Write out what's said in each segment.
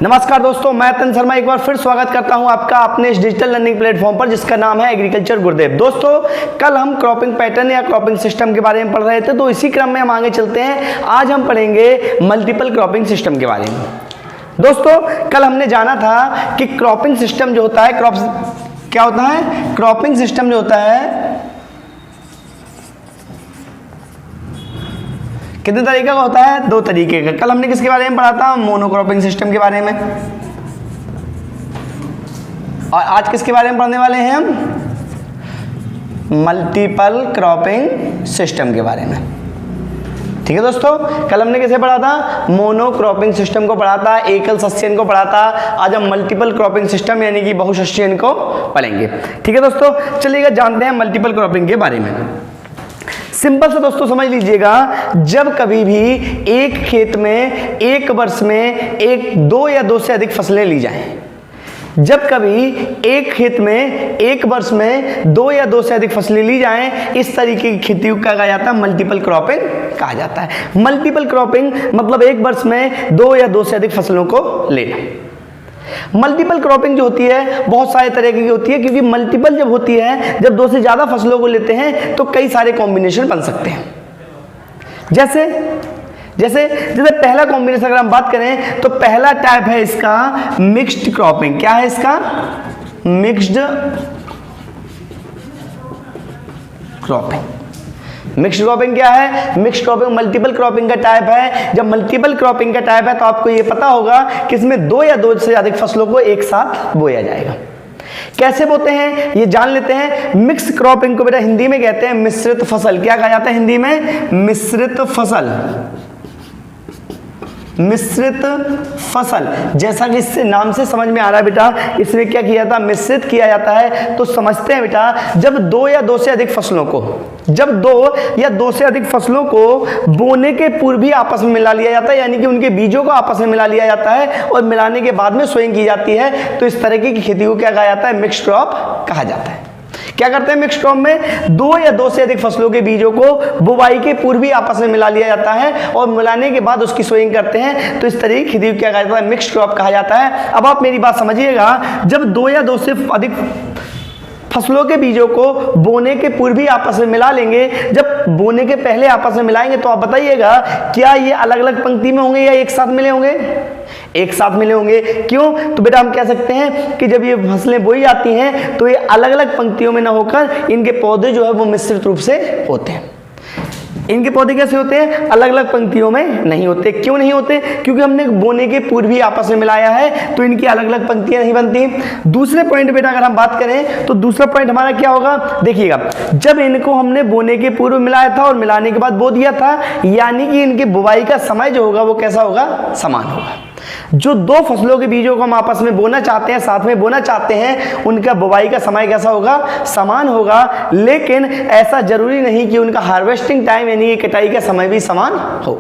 नमस्कार दोस्तों, मैं तन शर्मा एक बार फिर स्वागत करता हूं आपका अपने इस डिजिटल लर्निंग प्लेटफॉर्म पर जिसका नाम है एग्रीकल्चर गुरुदेव। दोस्तों, कल हम क्रॉपिंग पैटर्न या क्रॉपिंग सिस्टम के बारे में पढ़ रहे थे, तो इसी क्रम में हम आगे चलते हैं। आज हम पढ़ेंगे मल्टीपल क्रॉपिंग सिस्टम के बारे में। दोस्तों, कल हमने जाना था कि क्रॉपिंग सिस्टम जो होता है, क्या होता है, क्रॉपिंग सिस्टम जो होता है कितने तरीके का होता है? दो तरीके का। कल हमने किसके बारे में पढ़ा था? मोनोक्रॉपिंग सिस्टम के बारे में। और आज किसके बारे में पढ़ने वाले हैं हम? मल्टीपल क्रॉपिंग सिस्टम के बारे में। ठीक है दोस्तों, कल हमने किसे पढ़ा था? मोनोक्रॉपिंग सिस्टम को पढ़ा था, एकल सस्यन को पढ़ा था। आज हम मल्टीपल क्रॉपिंग सिस्टम यानी कि बहुसस्यन को पढ़ेंगे। ठीक है दोस्तों, चलिएगा जानते हैं मल्टीपल क्रॉपिंग के बारे में। सिंपल से दोस्तों समझ लीजिएगा, जब कभी भी एक खेत में एक वर्ष में दो या दो से अधिक फसलें ली जाएं, जब कभी एक खेत में एक वर्ष में दो या दो से अधिक फसलें ली जाएं, इस तरीके की खेती को कहा जाता है मल्टीपल क्रॉपिंग कहा जाता है। मल्टीपल क्रॉपिंग मतलब एक वर्ष में दो या दो से अधिक फसलों को लेना। मल्टीपल क्रॉपिंग जो होती है बहुत सारे तरह की होती है, क्योंकि मल्टीपल जब होती है, जब दो से ज्यादा फसलों को लेते हैं तो कई सारे कॉम्बिनेशन बन सकते हैं। जैसे पहला कॉम्बिनेशन अगर हम बात करें तो पहला टाइप है इसका मिक्स्ड क्रॉपिंग। क्या है इसका? Mixed cropping. मिक्स्ड क्रॉपिंग क्या है? मिक्स्ड क्रॉपिंग मल्टीपल क्रॉपिंग का टाइप है। जब मल्टीपल क्रॉपिंग का टाइप है तो आपको ये पता होगा कि इसमें दो या दो से अधिक फसलों को एक साथ बोया जाएगा। कैसे बोते हैं ये जान लेते हैं। मिक्स क्रॉपिंग को बेटा हिंदी में कहते हैं मिश्रित फसल। क्या कहा जाता है हिंदी में? मिश्रित फसल। मिश्रित फसल, जैसा कि इससे नाम से समझ में आ रहा है बेटा, इसमें क्या किया जाता है? मिश्रित किया जाता है। तो समझते हैं बेटा, जब दो या दो से अधिक फसलों को बोने के पूर्व ही आपस में मिला लिया जाता है, यानी कि उनके बीजों को आपस में मिला लिया जाता है और मिलाने के बाद में सोइंग की जाती है। तो इस तरह की खेती को क्या कहा जाता है? मिक्स्ड क्रॉप कहा जाता है। क्या करते हैं मिक्स्ड क्रॉप में? दो या दो से अधिक फसलों के बीजों को बुवाई के पूर्व ही आपस में मिला लिया जाता है और मिलाने के बाद उसकी सोइंग करते हैं। तो इस तरह की खेती को क्या कहा जाता है? मिक्स्ड क्रॉप कहा जाता है। अब आप मेरी बात समझिएगा, जब दो या दो से अधिक फसलों के बीजों को बोने के पूर्व ही आपस में मिला लेंगे, जब बोने के पहले आपस में मिलाएंगे, तो आप बताइएगा क्या ये अलग अलग पंक्ति में होंगे या एक साथ मिले होंगे? एक साथ मिले होंगे। क्यों? तो बेटा हम कह सकते हैं कि जब ये फसलें बोई जाती हैं तो ये अलग अलग पंक्तियों में ना होकर इनके पौधे जो है वो मिश्रित रूप से होते हैं। इनके पौधे कैसे होते हैं? अलग अलग पंक्तियों में नहीं होते। क्यों नहीं होते? क्योंकि हमने बोने के पूर्व ही आपस में मिलाया है, तो इनकी अलग अलग पंक्तियां नहीं बनती। दूसरे पॉइंट बेटा अगर हम बात करें तो दूसरा पॉइंट हमारा क्या होगा? देखिएगा, जब इनको हमने बोने के पूर्व मिलाया था और मिलाने के बाद बो दिया था, यानी कि इनकी बुवाई का समय जो होगा वो कैसा होगा? समान होगा। जो दो फसलों के बीजों को हम आपस में बोना चाहते हैं, साथ में बोना चाहते हैं, उनका बुवाई का समय कैसा होगा? समान होगा। लेकिन ऐसा जरूरी नहीं कि उनका हार्वेस्टिंग टाइम यानी कटाई का समय भी समान हो।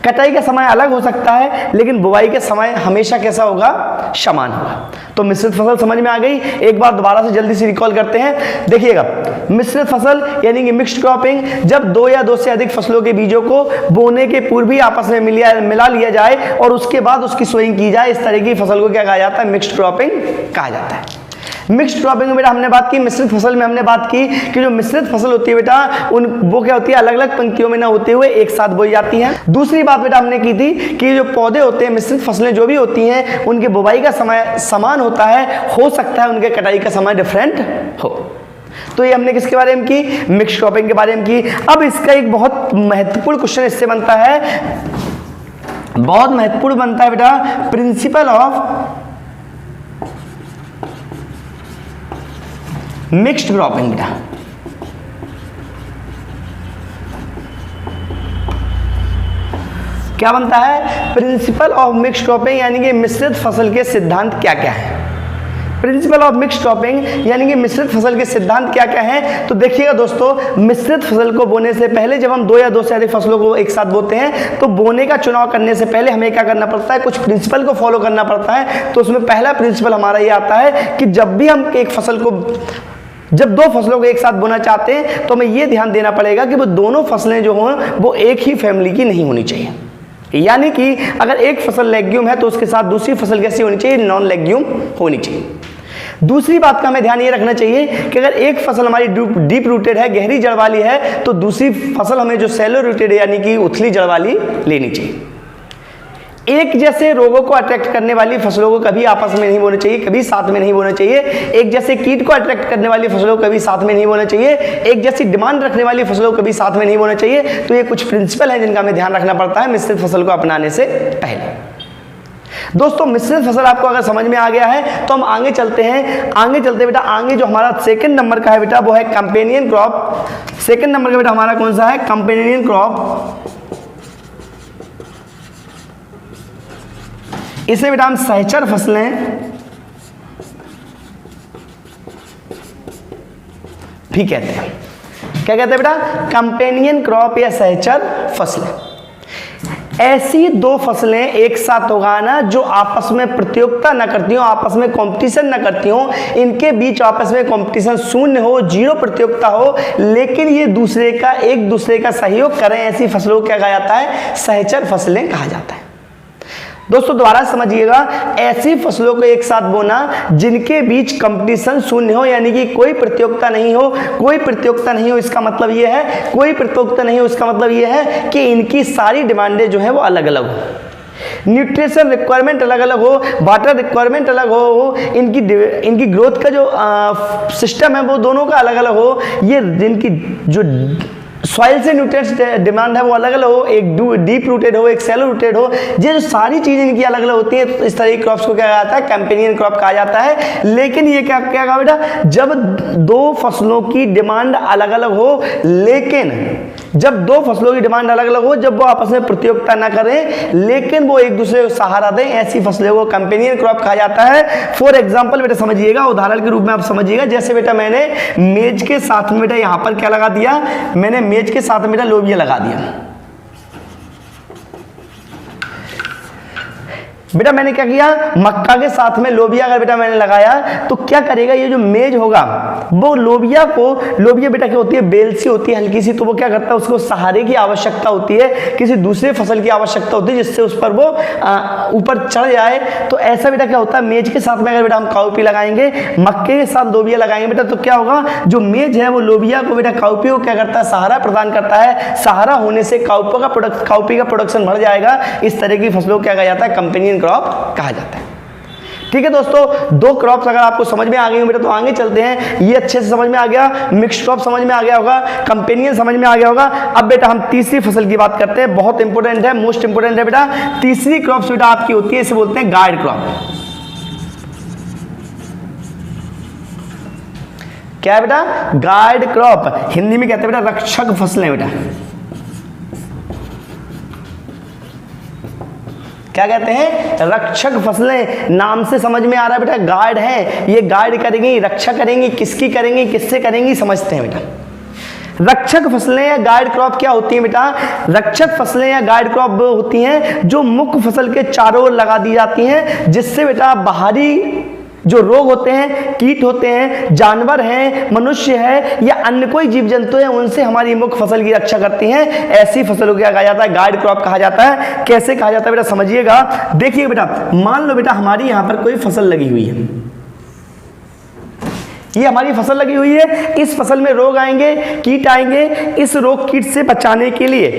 कटाई का समय अलग हो सकता है, लेकिन बुवाई का समय हमेशा कैसा होगा? समान होगा। तो मिश्रित फसल समझ में आ गई। एक बार दोबारा से जल्दी से रिकॉल करते हैं। देखिएगा, मिश्रित फसल यानी कि मिक्स्ड क्रॉपिंग, जब दो या दो से अधिक फसलों के बीजों को बोने के पूर्व ही आपस में मिला लिया जाए और उसके बाद उसकी सोइंग की जाए, इस तरह की फसल को क्या कहा जाता है? मिक्स्ड क्रॉपिंग कहा जाता है। मिक्स्ड क्रॉपिंग में बेटा हमने बात की, मिश्रित फसल में हमने बात की कि जो मिश्रित फसल होती है बेटा वो क्या होती है? अलग अलग पंक्तियों में ना होते हुए एक साथ बोई जाती हैं। दूसरी बात बेटा हमने की थी कि जो पौधे होते हैं, मिश्रित फसलें जो भी होती हैं, उनके बुवाई का समय समान होता है, हो सकता है उनके कटाई का समय डिफरेंट हो। तो ये हमने किसके बारे में की? मिक्स्ड क्रॉपिंग के बारे में की। अब इसका एक बहुत महत्वपूर्ण क्वेश्चन इससे बनता है, बहुत महत्वपूर्ण बनता है बेटा, प्रिंसिपल ऑफ मिक्स्ड क्रॉपिंग। बेटा क्या बनता है? प्रिंसिपल ऑफ मिक्स्ड क्रॉपिंग, यानी कि मिश्रित फसल के सिद्धांत क्या क्या है। प्रिंसिपल ऑफ मिक्स्ड क्रॉपिंग यानी कि मिश्रित फसल के सिद्धांत क्या क्या हैं? तो देखिएगा दोस्तों, मिश्रित फसल को बोने से पहले जब हम दो या दो से अधिक फसलों को एक साथ बोते हैं, तो बोने का चुनाव करने से पहले हमें क्या करना पड़ता है? कुछ प्रिंसिपल को फॉलो करना पड़ता है। तो उसमें पहला प्रिंसिपल हमारा ये आता है कि जब भी हम जब दो फसलों को एक साथ बोना चाहते हैं तो हमें यह ध्यान देना पड़ेगा कि वो दोनों फसलें जो हों वो एक ही फैमिली की नहीं होनी चाहिए। यानी कि अगर एक फसल लेग्यूम है तो उसके साथ दूसरी फसल कैसी होनी चाहिए, नॉन लेग्यूम होनी चाहिए। दूसरी बात का हमें ध्यान ये रखना चाहिए कि अगर एक फसल हमारी डीप रूटेड है, गहरी जड़ वाली है, तो दूसरी फसल हमें जो सैलो रूटेड है यानी कि उथली जड़ वाली लेनी चाहिए। एक जैसे रोगों को अट्रैक्ट करने वाली फसलों को कभी आपस में नहीं बोना चाहिए, कभी साथ में नहीं बोना चाहिए। एक जैसे कीट को अट्रैक्ट करने वाली फसलों को कभी साथ में नहीं बोना चाहिए। एक जैसी डिमांड रखने वाली फसलों को कभी साथ में नहीं बोना चाहिए। तो ये कुछ प्रिंसिपल हैं जिनका हमें ध्यान रखना पड़ता है मिश्रित फसल को अपनाने से पहले। दोस्तों मिश्रित फसल आपको अगर समझ में आ गया है तो हम आगे चलते हैं। आगे चलते बेटा, आगे जो हमारा सेकंड नंबर का है बेटा वो है कंपेनियन क्रॉप। सेकंड नंबर का बेटा हमारा कौन सा है, कंपेनियन क्रॉप। इसे बेटा हम सहचर फसलें भी कहते हैं। क्या कहते हैं बेटा, कंपेनियन क्रॉप या सहचर फसलें। ऐसी दो फसलें एक साथ उगाना जो आपस में प्रतियोगिता न करती हो, आपस में कंपटीशन न करती हो, इनके बीच आपस में कंपटीशन शून्य हो, जीरो प्रतियोगिता हो, लेकिन ये एक दूसरे का सहयोग करें, ऐसी फसलों को क्या कहा जाता है, सहचर फसलें कहा जाता है। दोस्तों दोबारा समझिएगा, ऐसी फसलों को एक साथ बोना जिनके बीच कंपटीशन शून्य हो, यानी कि कोई प्रतियोगिता नहीं हो। कोई प्रतियोगिता नहीं हो इसका मतलब यह है, कोई प्रतियोगिता नहीं हो इसका मतलब यह है कि इनकी सारी डिमांडें जो है वो अलग अलग हो। न्यूट्रिशन रिक्वायरमेंट अलग अलग हो, वाटर रिक्वायरमेंट अलग हो, इनकी ग्रोथ का जो सिस्टम है वो दोनों का अलग अलग हो। ये जिनकी जो सॉइल से न्यूट्रिएंट्स डिमांड है वो अलग अलग हो, एक डीप रूटेड हो, एक सैलो रूटेड हो, ये जो सारी चीजें इनकी अलग अलग होती है, तो इस तरह की क्रॉप्स को क्या कहा जाता है, कंपेनियन क्रॉप कहा जाता है। लेकिन ये क्या कहा बेटा, जब दो फसलों की डिमांड अलग अलग हो, लेकिन जब दो फसलों की डिमांड अलग अलग हो, जब वो आपस में प्रतियोगिता ना करें, लेकिन वो एक दूसरे को सहारा दें, ऐसी फसलों को कंपेनियन क्रॉप कहा जाता है। फॉर एग्जांपल बेटा समझिएगा, उदाहरण के रूप में आप समझिएगा, जैसे बेटा मैंने मेज के साथ में बेटा यहां पर क्या लगा दिया, मैंने मेज के साथ में बेटा लोबिया लगा दिया। बेटा मैंने क्या किया, मक्का के साथ में लोबिया अगर बेटा मैंने लगाया तो क्या करेगा, ये जो मेज होगा वो लोबिया बेटा क्या होती है, बेल सी होती है हल्की सी, तो वो क्या करता है, उसको सहारे की आवश्यकता होती है, किसी दूसरे फसल की आवश्यकता होती है जिससे उस पर वो ऊपर चढ़ जाए। तो ऐसा बेटा क्या होता है, मेज के साथ में अगर बेटा हम काउपी लगाएंगे, मक्के के साथ लोबिया लगाएंगे बेटा, तो क्या होगा, जो मेज है वो लोबिया को बेटा काउपी को क्या करता है, सहारा प्रदान करता है। सहारा होने से काउपी का प्रोडक्शन बढ़ जाएगा। इस तरह की फसलों को क्या कहा जाता है, कंपेनियन क्रॉप कहा जाता है। ठीक है दोस्तों, दो क्रॉप्स अगर आपको समझ में आ गई हो बेटा तो आगे चलते हैं। ये अच्छे से समझ में आ गया, मिक्स्ड क्रॉप समझ में आ गया होगा, कंपेनियन समझ में आ गया होगा। अब बेटा हम तीसरी फसल की बात करते हैं, बहुत इंपॉर्टेंट है, मोस्ट इंपॉर्टेंट है बेटा। तीसरी क्रॉप्स बेटा आपकी होती है, इसे बोलते हैं गाइड क्रॉप। क्या है बेटा, गाइड क्रॉप, हिंदी में कहते हैं बेटा रक्षक फसलें। बेटा क्या कहते हैं, रक्षक फसलें। नाम से समझ में आ रहा है बेटा, गाइड है, ये गाइड करेंगी, रक्षा करेंगी, किसकी करेंगी, किससे करेंगी, समझते हैं बेटा। रक्षक फसलें या गाइड क्रॉप क्या होती हैं बेटा, रक्षक फसलें या गाइड क्रॉप होती हैं जो मुख्य फसल के चारों ओर लगा दी जाती हैं, जिससे बेटा बाहरी जो रोग होते हैं, कीट होते हैं, जानवर हैं, मनुष्य है या अन्य कोई जीव जंतु है, उनसे हमारी मुख्य फसल की रक्षा करती हैं। ऐसी फसलों को क्या कहा जाता है, गाइड क्रॉप कहा जाता है। कैसे कहा जाता है बेटा समझिएगा, देखिए बेटा, मान लो बेटा हमारी यहां पर कोई फसल लगी हुई है, ये हमारी फसल लगी हुई है, इस फसल में रोग आएंगे, कीट आएंगे। इस रोग कीट से बचाने के लिए,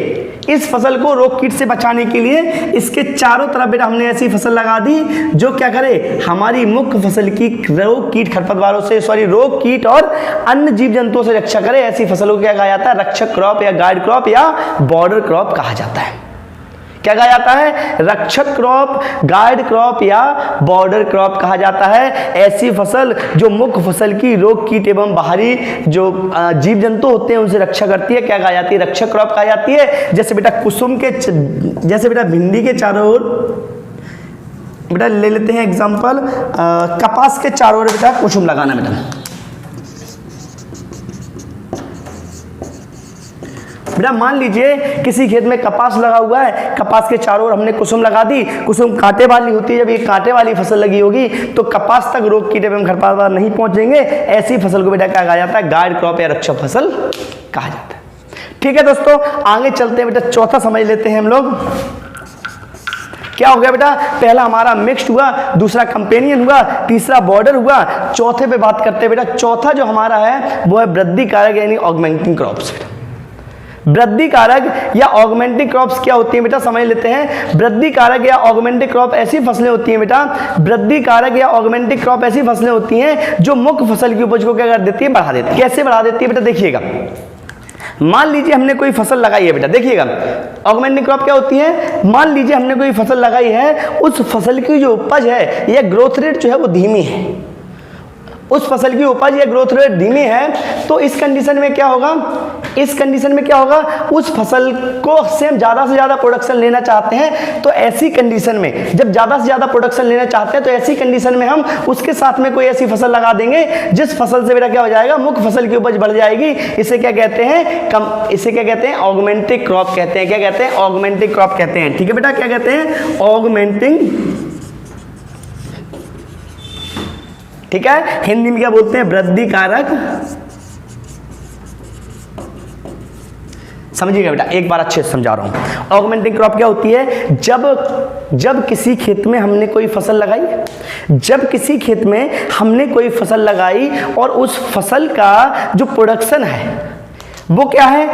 इस फसल को रोग कीट से बचाने के लिए इसके चारों तरफ बेटा हमने ऐसी फसल लगा दी जो क्या करे, हमारी मुख्य फसल की रोग कीट खरपतवारों से, रोग कीट और अन्य जीव जंतुओं से रक्षा करे। ऐसी फसलों को क्या कहा जाता है, रक्षक क्रॉप या गाइड क्रॉप या बॉर्डर क्रॉप कहा जाता है। क्या कहा जाता है, रक्षक क्रॉप, गाइड क्रॉप या बॉर्डर क्रॉप कहा जाता है। ऐसी फसल जो मुख्य फसल की रोग कीट एवं बाहरी जो जीव जंतु होते हैं उनसे रक्षा करती है, क्या कहा जाती है, रक्षक क्रॉप कहा जाती है। जैसे बेटा जैसे बेटा भिंडी के चारों ओर बेटा ले लेते हैं एग्जांपल, कपास के चारों ओर बेटा कुसुम लगाना। बेटा मान लीजिए किसी खेत में कपास लगा हुआ है, कपास के चारों ओर हमने कुसुम लगा दी। कुसुम कांटे वाली होती है, जब ये कांटे वाली फसल लगी होगी तो कपास तक रोग कीट एवं खरपतवार नहीं पहुंचेंगे। ऐसी फसल को बेटा क्या कहा जाता है, गाइड क्रॉप या रक्षक फसल कहा जाता है। ठीक है दोस्तों, आगे चलते हैं बेटा, चौथा समझ लेते हैं हम लोग। क्या हो गया बेटा, पहला हमारा मिक्स्ड हुआ, दूसरा कंपेनियन हुआ, तीसरा बॉर्डर हुआ, चौथे पे बात करते हैं बेटा। चौथा जो हमारा है वो है वृद्धि कारक यानी ऑगमेंटिंग क्रॉप्स। वृद्धि कारक या ऑगमेंटिंग क्रॉप्स क्या होती है बेटा, समझ लेते हैं। वृद्धि कारक या ऑगमेंटिंग क्रॉप ऐसी फसलें होती हैं बेटा, वृद्धि कारक या ऑगमेंटिंग क्रॉप ऐसी फसलें होती हैं जो मुख्य फसल की उपज को क्या कर देती है, बढ़ा देती है। कैसे बढ़ा देती है बेटा, देखिएगा। मान लीजिए हमने कोई फसल लगाई है बेटा, देखिएगा ऑगमेंटिंग क्रॉप क्या होती है। मान लीजिए हमने कोई फसल लगाई है, उस फसल की जो उपज है या ग्रोथ रेट जो है वो धीमी है, उस फसल की उपज या ग्रोथ रेट धीमी है, तो इस कंडीशन में क्या होगा, इस कंडीशन में क्या होगा, उस फसल को से हम ज़्यादा से ज़्यादा प्रोडक्शन लेना चाहते हैं। तो ऐसी कंडीशन में जब ज़्यादा से ज़्यादा प्रोडक्शन लेना चाहते हैं तो ऐसी कंडीशन में हम उसके साथ में कोई ऐसी फसल लगा देंगे जिस फसल से बेटा क्या हो जाएगा, मुख्य फसल की उपज बढ़ जाएगी। इसे क्या कहते हैं, इसे क्या कहते हैं, ऑगमेंटिंग क्रॉप कहते हैं। क्या कहते हैं, ऑगमेंटिंग क्रॉप कहते हैं। ठीक है बेटा, क्या कहते हैं, ऑगमेंटिंग। ठीक है, हिंदी में क्या बोलते हैं, वृद्धि कारक। समझिएगा बेटा, एक बार अच्छे से समझा रहा हूं। ऑगमेंटिंग क्रॉप क्या होती है, जब किसी खेत में हमने कोई फसल लगाई, जब किसी खेत में हमने कोई फसल लगाई और उस फसल का जो प्रोडक्शन है वो क्या है,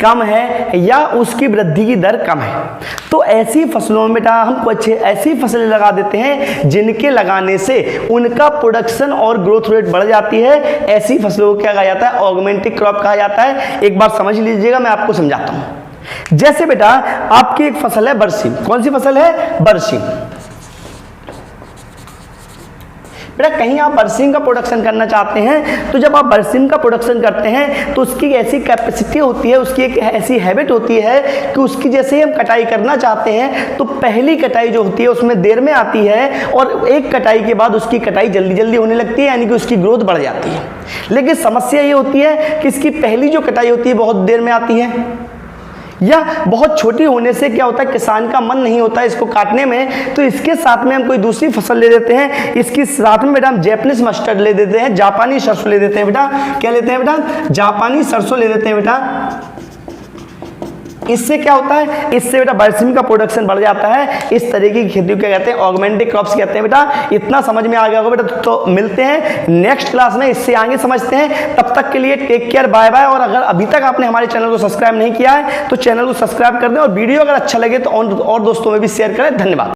कम है, या उसकी वृद्धि की दर कम है, तो ऐसी फसलों में बेटा हम कुछ ऐसी फसलें लगा देते हैं जिनके लगाने से उनका प्रोडक्शन और ग्रोथ रेट बढ़ जाती है। ऐसी फसलों को क्या कहा जाता है, ऑगमेंटिंग क्रॉप कहा जाता है। एक बार समझ लीजिएगा, मैं आपको समझाता हूं। जैसे बेटा आपकी एक फसल है बरसीम। कौन सी फसल है, बरसीम। बेटा कहीं आप बरसीम का प्रोडक्शन करना चाहते हैं, तो जब आप बरसीम का प्रोडक्शन करते हैं तो उसकी ऐसी कैपेसिटी होती है, उसकी एक ऐसी हैबिट होती है कि उसकी जैसे ही हम कटाई करना चाहते हैं तो पहली कटाई जो होती है उसमें देर में आती है और एक कटाई के बाद उसकी कटाई जल्दी जल्दी होने लगती है, यानी कि उसकी ग्रोथ बढ़ जाती है। लेकिन समस्या ये होती है कि इसकी पहली जो कटाई होती है बहुत देर में आती है, या बहुत छोटी होने से क्या होता है, किसान का मन नहीं होता है इसको काटने में, तो इसके साथ में हम कोई दूसरी फसल ले देते हैं। इसके साथ में बेटा हम जैपनीज मस्टर्ड ले देते हैं, जापानी सरसों ले देते हैं बेटा। क्या लेते हैं बेटा, जापानी सरसों ले देते हैं बेटा। इससे क्या होता है, इससे बेटा बरसीम का प्रोडक्शन बढ़ जाता है। इस तरीके की खेती को क्या कहते हैं, ऑगमेंटिंग क्रॉप्स कहते हैं बेटा। इतना समझ में आ गया होगा बेटा, तो मिलते हैं नेक्स्ट क्लास में, इससे आगे समझते हैं। तब तक के लिए टेक केयर, बाय बाय। और अगर अभी तक आपने हमारे चैनल को सब्सक्राइब नहीं किया है तो चैनल को सब्सक्राइब कर दें, और वीडियो अगर अच्छा लगे तो और दोस्तों में भी शेयर करें। धन्यवाद।